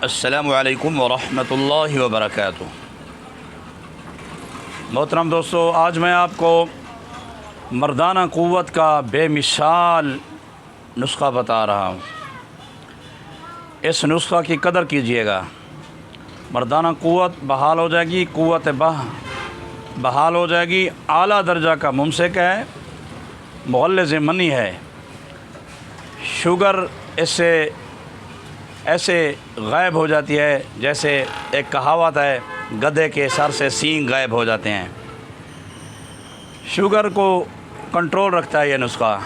السلام علیکم ورحمۃ اللہ وبرکاتہ۔ محترم دوستو، آج میں آپ کو مردانہ قوت کا بے مثال نسخہ بتا رہا ہوں۔ اس نسخہ کی قدر کیجئے گا۔ مردانہ قوت بحال ہو جائے گی، قوت بحال ہو جائے گی، اعلیٰ درجہ کا ممسک ہے، مغلظ منی ہے۔ شوگر اس سے ایسے غائب ہو جاتی ہے جیسے ایک کہاوت ہے، گدھے کے سر سے سینگ غائب ہو جاتے ہیں۔ شوگر کو کنٹرول رکھتا ہے یہ نسخہ،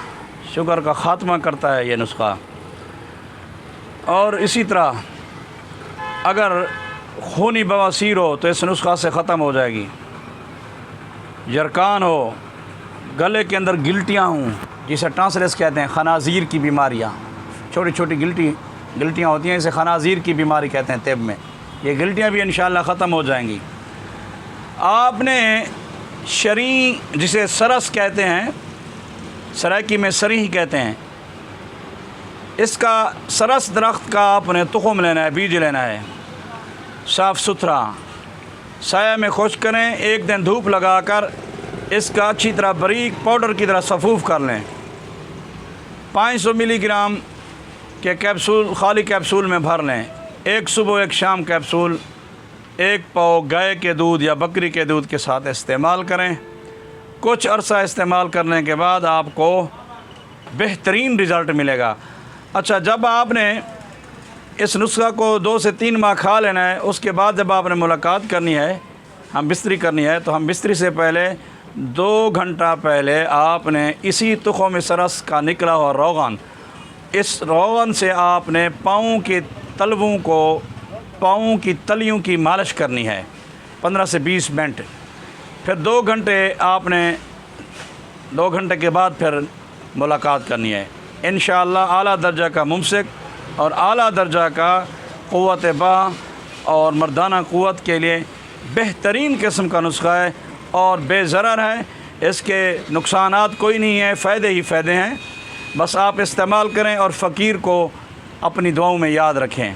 شوگر کا خاتمہ کرتا ہے یہ نسخہ۔ اور اسی طرح اگر خونی بواسیر ہو تو اس نسخہ سے ختم ہو جائے گی۔ جرکان ہو، گلے کے اندر گلٹیاں ہوں جسے ٹانسلس کہتے ہیں، خنازیر کی بیماریاں، چھوٹی چھوٹی گلٹیاں ہوتی ہیں، اسے خنازیر کی بیماری کہتے ہیں طب میں، یہ گلٹیاں بھی انشاءاللہ ختم ہو جائیں گی۔ آپ نے شریں جسے سرس کہتے ہیں، سرائکی میں سری ہی کہتے ہیں، اس کا سرس درخت کا آپ نے تخم لینا ہے، بیج لینا ہے، صاف ستھرا سایہ میں خشک کریں، ایک دن دھوپ لگا کر اس کا اچھی طرح باریک پاؤڈر کی طرح صفوف کر لیں۔ 500 ملی گرام کے کیپسول خالی کیپسول میں بھر لیں، ایک صبح ایک شام کیپسول 1 پاؤ گائے کے دودھ یا بکری کے دودھ کے ساتھ استعمال کریں۔ کچھ عرصہ استعمال کرنے کے بعد آپ کو بہترین رزلٹ ملے گا۔ اچھا، جب آپ نے اس نسخہ کو 2 سے 3 ماہ کھا لینا ہے، اس کے بعد جب آپ نے ملاقات کرنی ہے، ہم بستری کرنی ہے، تو ہم بستری سے پہلے 2 گھنٹہ پہلے آپ نے اسی تخم سرس کا نکلا ہوا روغن، اس روغن سے آپ نے پاؤں کے تلووں کو، پاؤں کی تلیوں کی مالش کرنی ہے 15 سے 20 منٹ۔ پھر 2 گھنٹے آپ نے 2 گھنٹے کے بعد پھر ملاقات کرنی ہے۔ انشاءاللہ اعلیٰ درجہ کا ممسک اور اعلیٰ درجہ کا قوت باہ اور مردانہ قوت کے لیے بہترین قسم کا نسخہ ہے اور بے ضرر ہے، اس کے نقصانات کوئی نہیں ہیں، فائدے ہی فائدے ہیں۔ بس آپ استعمال کریں اور فقیر کو اپنی دعاؤں میں یاد رکھیں۔